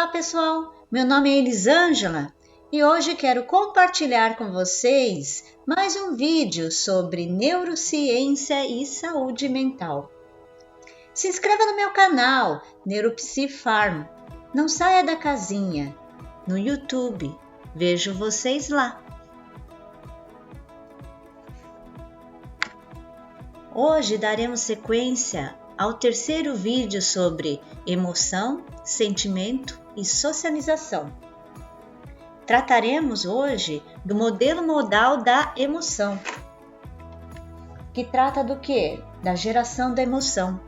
Olá pessoal, meu nome é Elisângela e hoje quero compartilhar com vocês mais um vídeo sobre neurociência e saúde mental. Se inscreva no meu canal NeuroPsiFarm, não saia da casinha, no YouTube, vejo vocês lá. Hoje daremos sequência ao terceiro vídeo sobre emoção, sentimento e socialização. Trataremos hoje do modelo modal da emoção, que trata do quê? Da geração da emoção.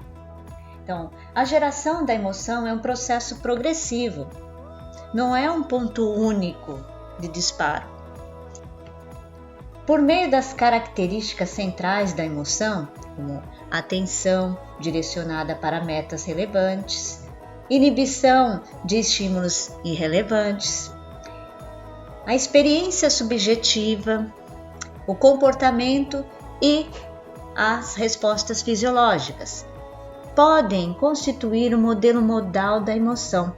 Então, a geração da emoção é um processo progressivo, não é um ponto único de disparo. Por meio das características centrais da emoção, como atenção direcionada para metas relevantes, inibição de estímulos irrelevantes, a experiência subjetiva, o comportamento e as respostas fisiológicas podem constituir o modelo modal da emoção,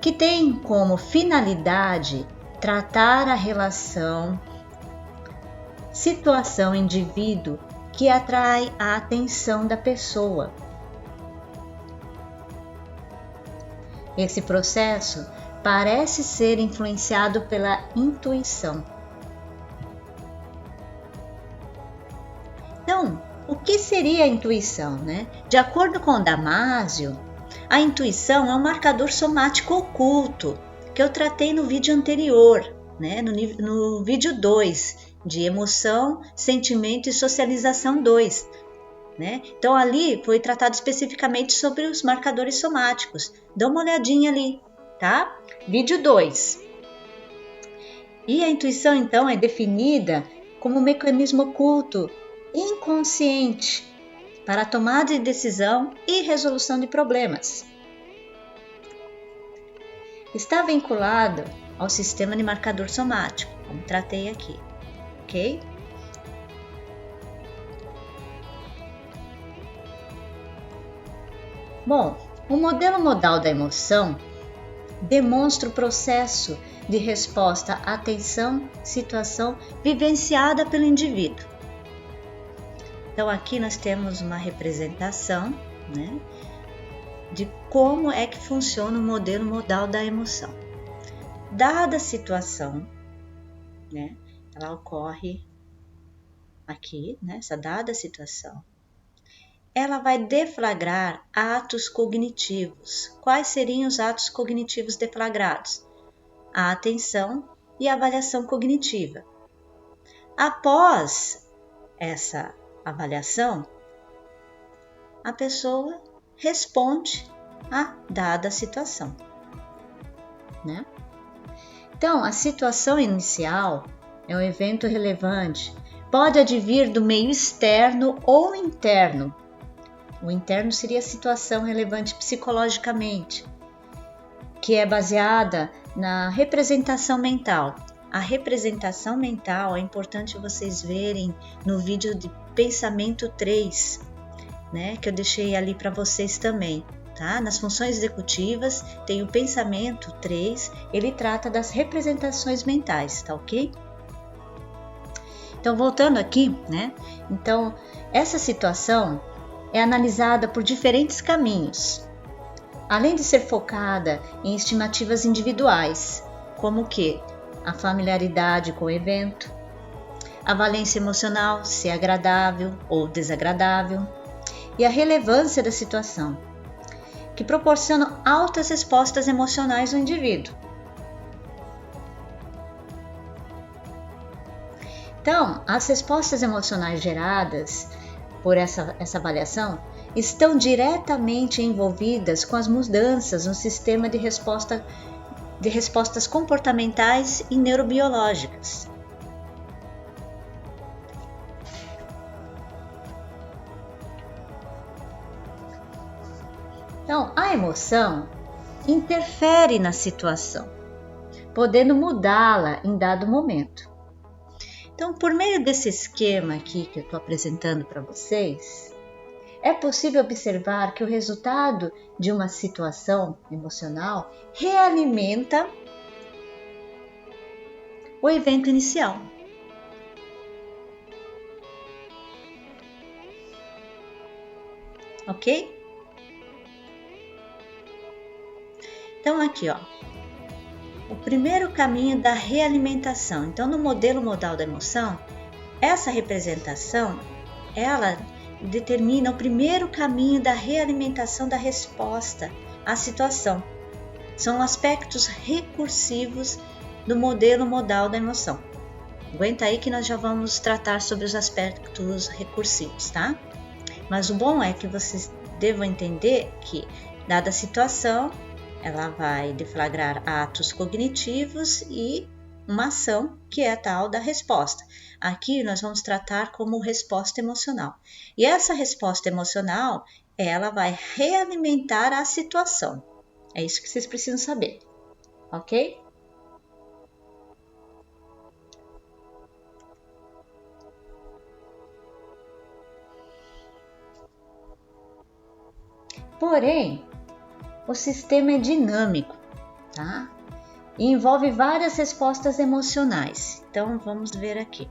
que tem como finalidade tratar a relação situação-indivíduo que atrai a atenção da pessoa. Esse processo parece ser influenciado pela intuição. Então, o que seria a intuição, né? De acordo com Damasio, a intuição é um marcador somático oculto, que eu tratei no vídeo anterior, né? No vídeo 2, de emoção, sentimento e socialização 2. Né? Então ali foi tratado especificamente sobre os marcadores somáticos. Dá uma olhadinha ali, tá? Vídeo 2. E a intuição então é definida como um mecanismo oculto, inconsciente, para a tomada de decisão e resolução de problemas. Está vinculado ao sistema de marcador somático, como tratei aqui. Ok? Bom, o modelo modal da emoção demonstra o processo de resposta à atenção, situação vivenciada pelo indivíduo. Então aqui nós temos uma representação, né, de como é que funciona o modelo modal da emoção. Dada a situação, né, ela ocorre aqui, nessa dada situação, ela vai deflagrar atos cognitivos. Quais seriam os atos cognitivos deflagrados? A atenção e a avaliação cognitiva. Após essa avaliação, a pessoa responde à dada situação, né? Então, a situação inicial é um evento relevante, pode advir do meio externo ou interno. O interno seria a situação relevante psicologicamente, que é baseada na representação mental. A representação mental é importante vocês verem no vídeo de pensamento 3, né, que eu deixei ali para vocês também. Tá? Nas funções executivas tem o pensamento 3, ele trata das representações mentais, tá ok? Então, voltando aqui, né? Então, essa situação é analisada por diferentes caminhos, além de ser focada em estimativas individuais, como que a familiaridade com o evento, a valência emocional, se é agradável ou desagradável, e a relevância da situação, que proporcionam altas respostas emocionais no indivíduo. Então, as respostas emocionais geradas por essa avaliação estão diretamente envolvidas com as mudanças no sistema de respostas comportamentais e neurobiológicas. Então, a emoção interfere na situação, podendo mudá-la em dado momento. Então, por meio desse esquema aqui que eu estou apresentando para vocês, é possível observar que o resultado de uma situação emocional realimenta o evento inicial. Ok? Então aqui, ó, o primeiro caminho da realimentação. Então, no modelo modal da emoção, essa representação, ela determina o primeiro caminho da realimentação da resposta à situação. São aspectos recursivos do modelo modal da emoção. Aguenta aí que nós já vamos tratar sobre os aspectos recursivos, tá? Mas o bom é que vocês devam entender que, dada a situação, ela vai deflagrar atos cognitivos e uma ação que é a tal da resposta. Aqui nós vamos tratar como resposta emocional. E essa resposta emocional, ela vai realimentar a situação. É isso que vocês precisam saber, ok? Porém, o sistema é dinâmico, tá? E envolve várias respostas emocionais. Então, vamos ver aqui.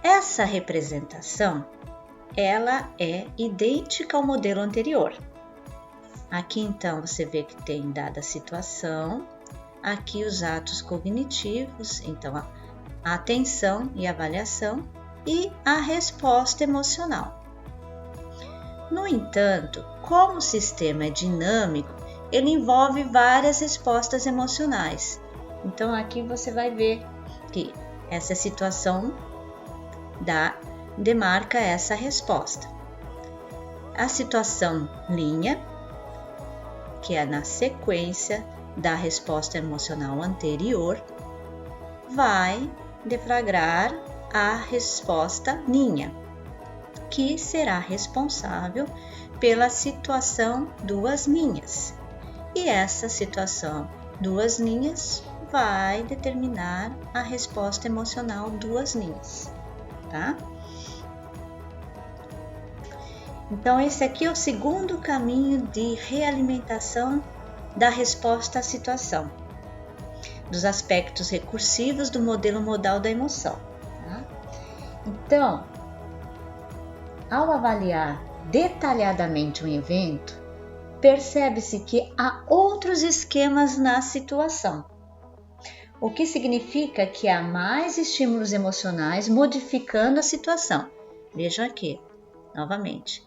Essa representação, ela é idêntica ao modelo anterior. Aqui, então, você vê que tem dada a situação, aqui os atos cognitivos, então a atenção e avaliação e a resposta emocional. No entanto, como o sistema é dinâmico, ele envolve várias respostas emocionais. Então, aqui você vai ver que essa situação demarca essa resposta. A situação linha, que é na sequência da resposta emocional anterior, vai deflagrar a resposta linha, que será responsável pela situação duas linhas. E essa situação duas linhas vai determinar a resposta emocional duas linhas, tá? Então, esse aqui é o segundo caminho de realimentação da resposta à situação, dos aspectos recursivos do modelo modal da emoção, tá? Então, ao avaliar detalhadamente um evento, percebe-se que há outros esquemas na situação, o que significa que há mais estímulos emocionais modificando a situação. Vejam aqui, novamente,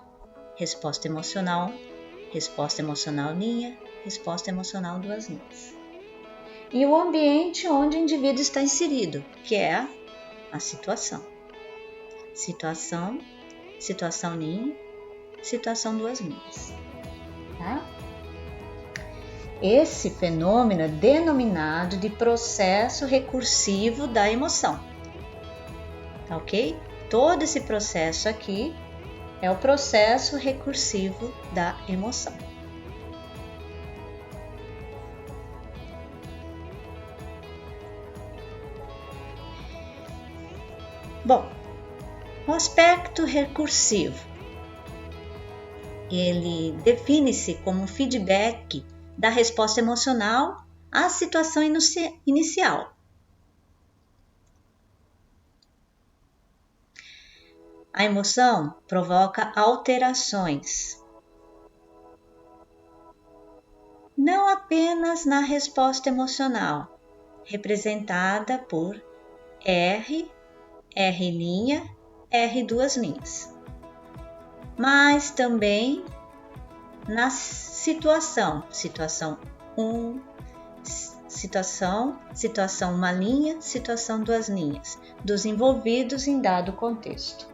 resposta emocional linha, resposta emocional duas linhas. E o ambiente onde o indivíduo está inserido, que é a situação. Situação linha, situação duas linhas. Tá? Esse fenômeno é denominado de processo recursivo da emoção. Tá, ok? Todo esse processo aqui é o processo recursivo da emoção. Bom, o aspecto recursivo, ele define-se como um feedback da resposta emocional à situação inicial. A emoção provoca alterações, não apenas na resposta emocional, representada por R, R', R duas linhas, mas também na situação 1, situação uma linha, situação duas linhas, dos envolvidos em dado contexto.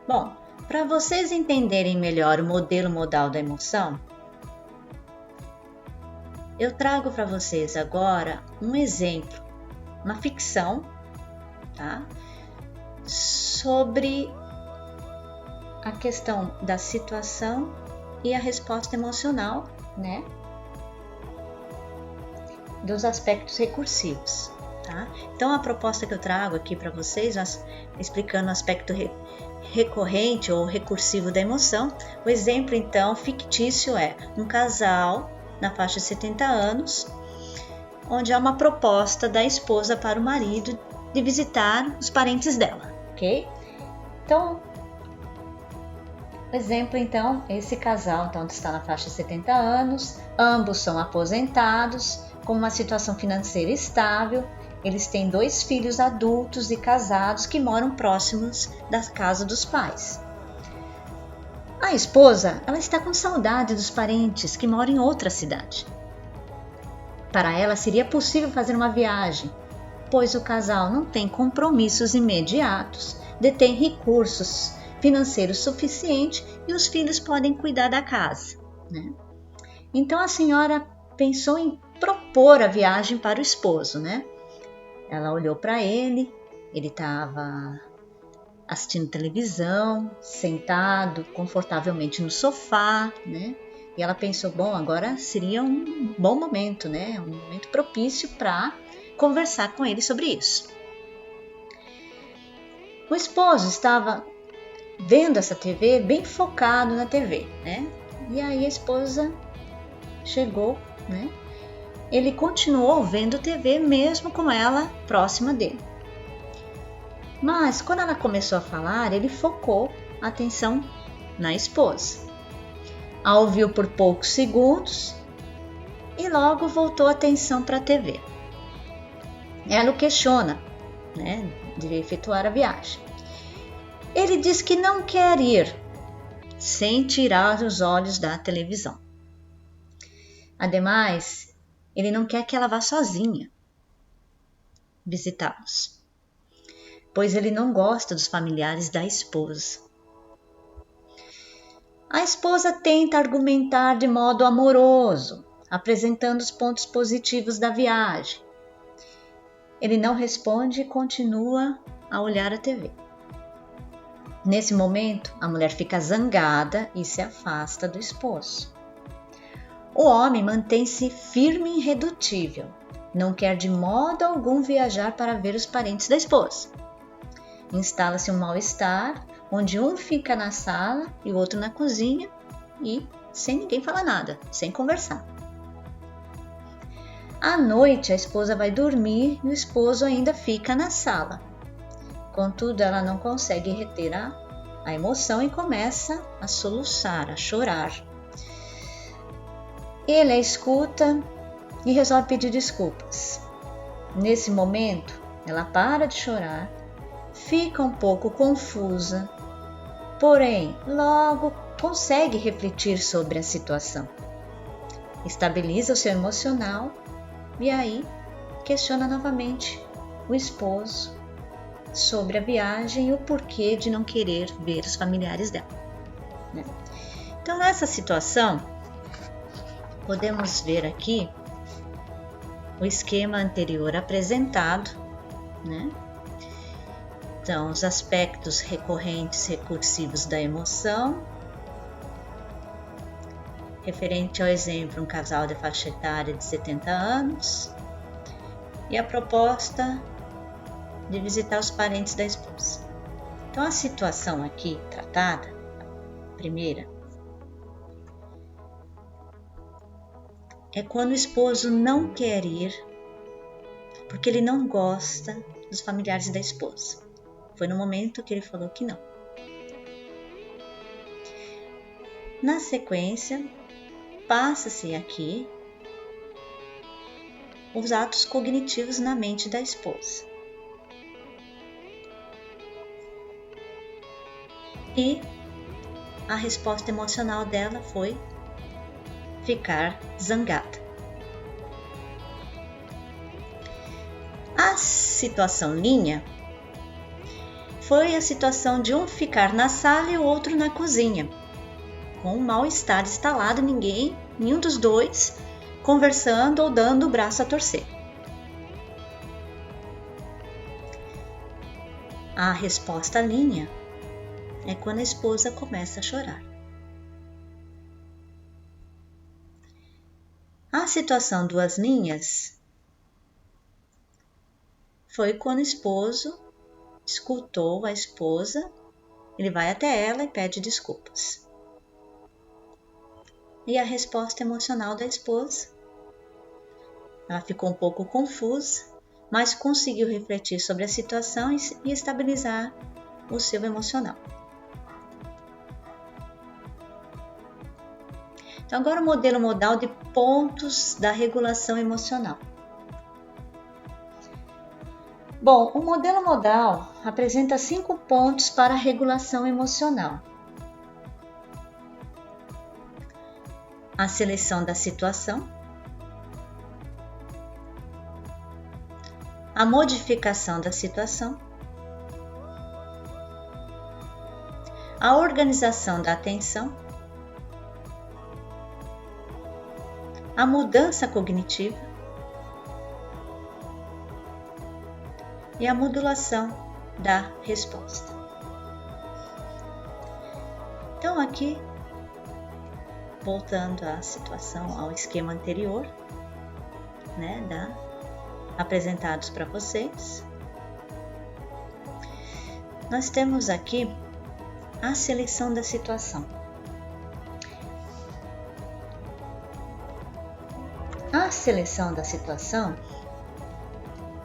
Bom, para vocês entenderem melhor o modelo modal da emoção, eu trago para vocês agora um exemplo, uma ficção, tá? Sobre a questão da situação e a resposta emocional, né? Dos aspectos recursivos, tá? Então a proposta que eu trago aqui para vocês, explicando o aspecto recorrente ou recursivo da emoção, o exemplo então fictício é um casal na faixa de 70 anos, onde há uma proposta da esposa para o marido de visitar os parentes dela, ok? Então, exemplo então, esse casal então está na faixa de 70 anos, ambos são aposentados, com uma situação financeira estável, eles têm 2 filhos adultos e casados que moram próximos da casa dos pais. A esposa, ela está com saudade dos parentes que moram em outra cidade. Para ela seria possível fazer uma viagem, pois o casal não tem compromissos imediatos, detém recursos financeiros suficientes e os filhos podem cuidar da casa, né? Então a senhora pensou em propor a viagem para o esposo, né? Ela olhou para ele estava assistindo televisão, sentado confortavelmente no sofá, né? E ela pensou, bom, agora seria um bom momento, né? Um momento propício para conversar com ele sobre isso. O esposo estava vendo essa TV, bem focado na TV, né? E aí a esposa chegou, né? Ele continuou vendo TV mesmo com ela próxima dele. Mas quando ela começou a falar, ele focou a atenção na esposa. A ouviu por poucos segundos e logo voltou a atenção para a TV. Ela o questiona, né, de efetuar a viagem. Ele diz que não quer ir, sem tirar os olhos da televisão. Ademais, ele não quer que ela vá sozinha visitá-los, pois ele não gosta dos familiares da esposa. A esposa tenta argumentar de modo amoroso, apresentando os pontos positivos da viagem. Ele não responde e continua a olhar a TV. Nesse momento, a mulher fica zangada e se afasta do esposo. O homem mantém-se firme e irredutível. Não quer de modo algum viajar para ver os parentes da esposa. Instala-se um mal-estar, onde um fica na sala e o outro na cozinha e sem ninguém falar nada, sem conversar. À noite, a esposa vai dormir e o esposo ainda fica na sala. Contudo, ela não consegue reter a emoção e começa a soluçar, a chorar. Ele a escuta e resolve pedir desculpas. Nesse momento, ela para de chorar, fica um pouco confusa, porém, logo consegue refletir sobre a situação. Estabiliza o seu emocional e aí questiona novamente o esposo sobre a viagem e o porquê de não querer ver os familiares dela, né? Então, nessa situação, podemos ver aqui o esquema anterior apresentado, né? Então, os aspectos recorrentes recursivos da emoção, referente ao exemplo, um casal de faixa etária de 70 anos, e a proposta de visitar os parentes da esposa. Então, a situação aqui tratada, a primeira, é quando o esposo não quer ir porque ele não gosta dos familiares da esposa. Foi no momento que ele falou que não. Na sequência, passa-se aqui os atos cognitivos na mente da esposa. E a resposta emocional dela foi ficar zangada. A situação linha foi a situação de um ficar na sala e o outro na cozinha, com um mal-estar instalado, nenhum dos dois conversando ou dando o braço a torcer. A resposta linha é quando a esposa começa a chorar. A situação duas linhas foi quando o esposo escutou a esposa, ele vai até ela e pede desculpas. E a resposta emocional da esposa, ela ficou um pouco confusa, mas conseguiu refletir sobre a situação e estabilizar o seu emocional. Então, agora o modelo modal de pontos da regulação emocional. Bom, o modelo modal apresenta 5 pontos para a regulação emocional. A seleção da situação, a modificação da situação, a organização da atenção, a mudança cognitiva e a modulação da resposta. Então, aqui, voltando à situação, ao esquema anterior, apresentados para vocês, nós temos aqui a seleção da situação. A seleção da situação,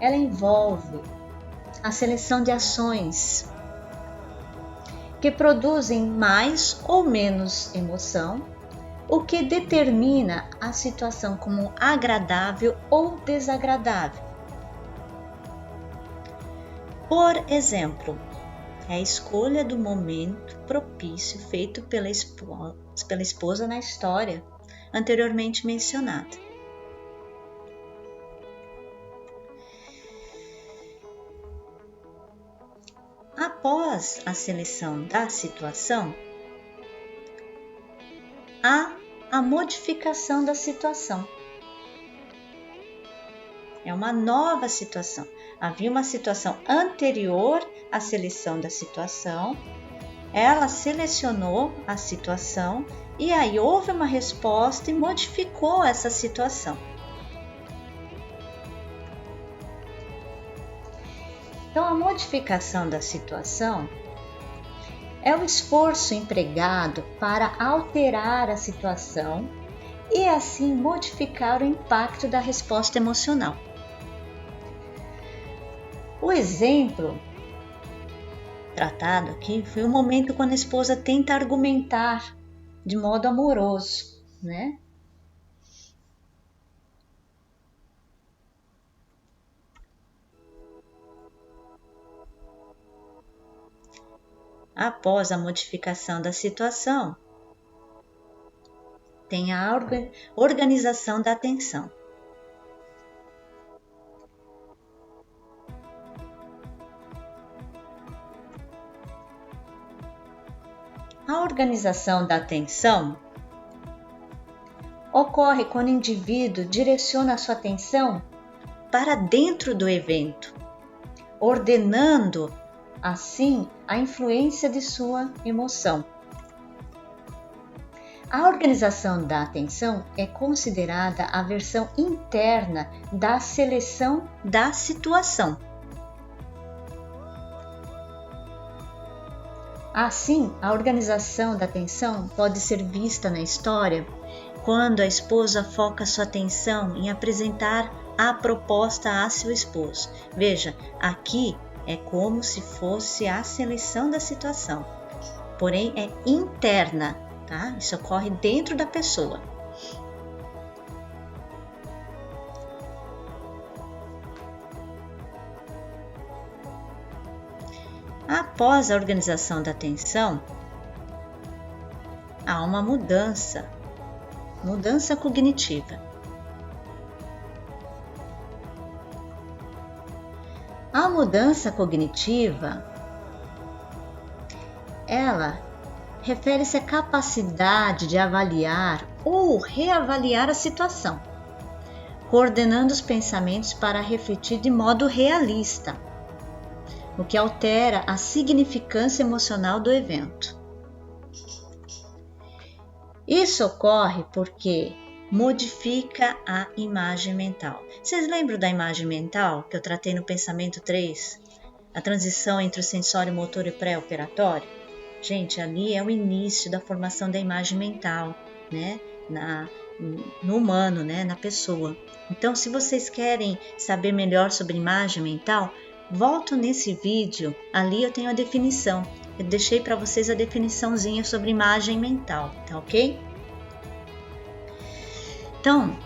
ela envolve a seleção de ações que produzem mais ou menos emoção, o que determina a situação como agradável ou desagradável. Por exemplo, é a escolha do momento propício feito pela esposa na história anteriormente mencionada. Após a seleção da situação, há a modificação da situação. É uma nova situação. Havia uma situação anterior à seleção da situação, ela selecionou a situação e aí houve uma resposta e modificou essa situação. Então, a modificação da situação é o esforço empregado para alterar a situação e assim modificar o impacto da resposta emocional. O exemplo tratado aqui foi o momento quando a esposa tenta argumentar de modo amoroso, Após a modificação da situação, tem a organização da atenção. A organização da atenção ocorre quando o indivíduo direciona a sua atenção para dentro do evento, ordenando assim a influência de sua emoção. A organização da atenção é considerada a versão interna da seleção da situação. Assim, a organização da atenção pode ser vista na história quando a esposa foca sua atenção em apresentar a proposta a seu esposo. Veja, aqui é como se fosse a seleção da situação, porém é interna, tá? Isso ocorre dentro da pessoa. Após a organização da atenção, há uma mudança cognitiva. A mudança cognitiva, ela refere-se à capacidade de avaliar ou reavaliar a situação, coordenando os pensamentos para refletir de modo realista, o que altera a significância emocional do evento. Isso ocorre porque modifica a imagem mental. Vocês lembram da imagem mental que eu tratei no pensamento 3? A transição entre o sensório, motor e pré-operatório? Gente, ali é o início da formação da imagem mental, né? No humano, né? Na pessoa. Então, se vocês querem saber melhor sobre imagem mental, volto nesse vídeo, ali eu tenho a definição. Eu deixei para vocês a definiçãozinha sobre imagem mental, tá ok? Então,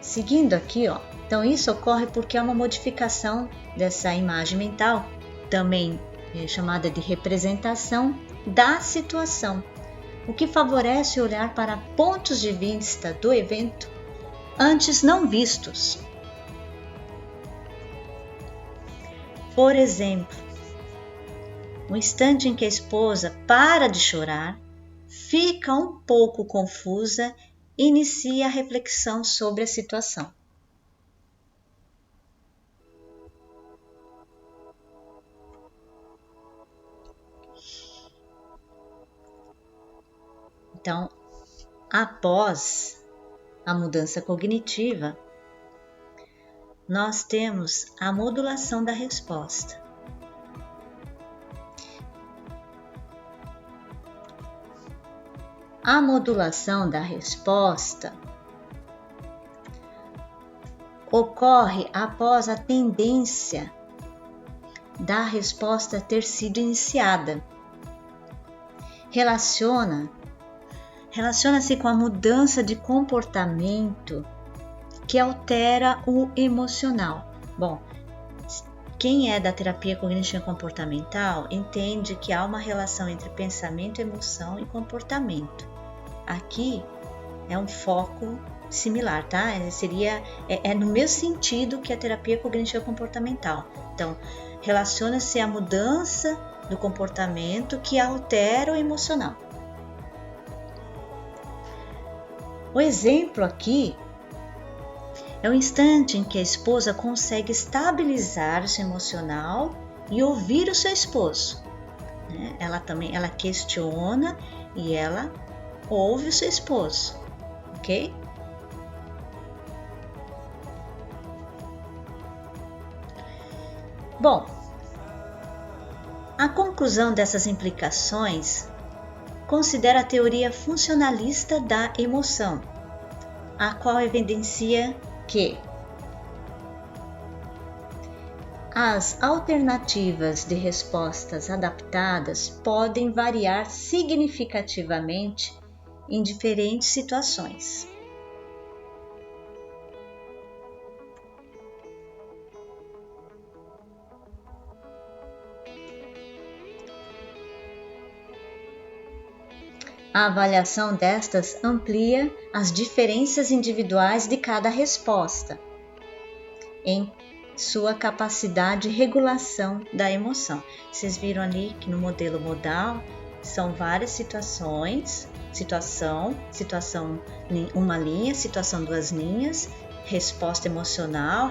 seguindo aqui, ó. Então, isso ocorre porque é uma modificação dessa imagem mental, também chamada de representação da situação, o que favorece olhar para pontos de vista do evento antes não vistos. Por exemplo, no instante em que a esposa para de chorar, fica um pouco confusa e inicia a reflexão sobre a situação. Então, após a mudança cognitiva, nós temos a modulação da resposta. A modulação da resposta ocorre após a tendência da resposta ter sido iniciada. Relaciona-se com a mudança de comportamento que altera o emocional. Bom, quem é da terapia cognitiva comportamental entende que há uma relação entre pensamento, emoção e comportamento. Aqui é um foco similar, tá? É no mesmo sentido que a terapia cognitiva comportamental. Então, relaciona-se à mudança do comportamento que altera o emocional. O exemplo aqui é o instante em que a esposa consegue estabilizar o seu emocional e ouvir o seu esposo. Ela questiona e ela ouve o seu esposo, ok? Bom, a conclusão dessas implicações considera a teoria funcionalista da emoção, a qual evidencia que as alternativas de respostas adaptadas podem variar significativamente em diferentes situações. A avaliação destas amplia as diferenças individuais de cada resposta em sua capacidade de regulação da emoção. Vocês viram ali que no modelo modal são várias situações, situação, uma linha, situação, duas linhas, resposta emocional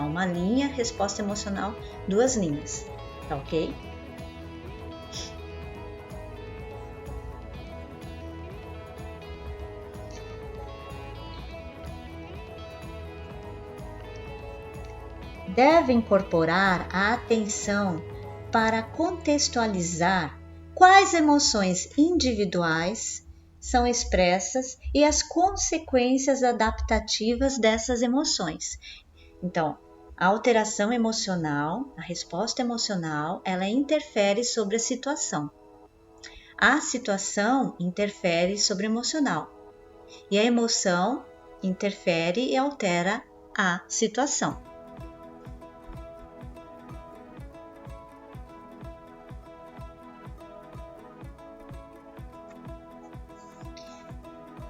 uma linha, resposta emocional, duas linhas, tá ok? Deve incorporar a atenção para contextualizar quais emoções individuais são expressas e as consequências adaptativas dessas emoções. Então, a alteração emocional, a resposta emocional, ela interfere sobre a situação. A situação interfere sobre o emocional. E a emoção interfere e altera a situação.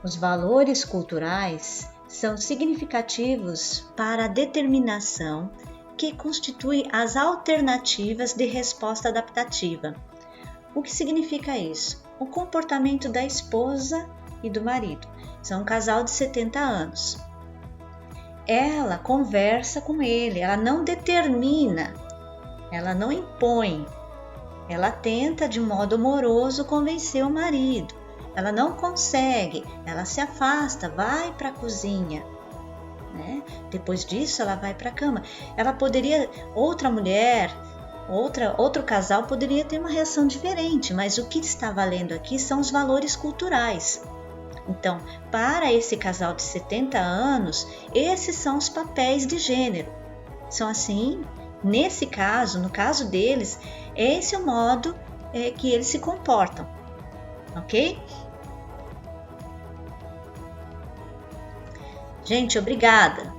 Os valores culturais são significativos para a determinação que constitui as alternativas de resposta adaptativa. O que significa isso? O comportamento da esposa e do marido. São um casal de 70 anos. Ela conversa com ele, ela não determina, ela não impõe. Ela tenta de modo amoroso convencer o marido. ela não consegue, ela se afasta, vai para a cozinha, né? Depois disso ela vai para a cama. Ela poderia, outra mulher, outro casal poderia ter uma reação diferente, mas o que está valendo aqui são os valores culturais. Então, para esse casal de 70 anos, esses são os papéis de gênero. São assim, nesse caso, no caso deles, esse é o modo que eles se comportam, ok? Gente, obrigada!